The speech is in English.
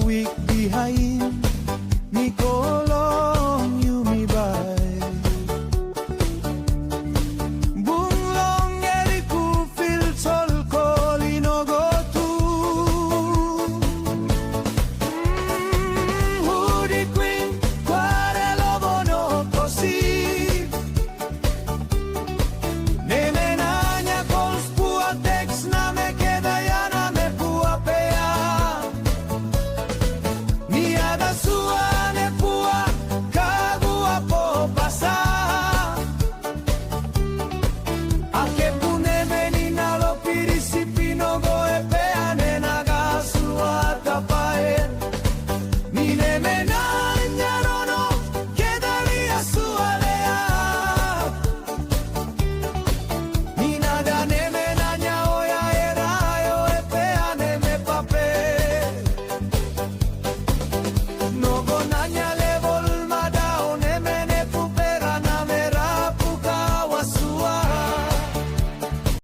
week behind. Nicolong Yumibay Bunglong Eriku Fil Sol Kolinogotu Hudi Queen Quarelo Bono Kosi Nemenanya Kols Puatex Na me queda ya na me puapea Niada Sua No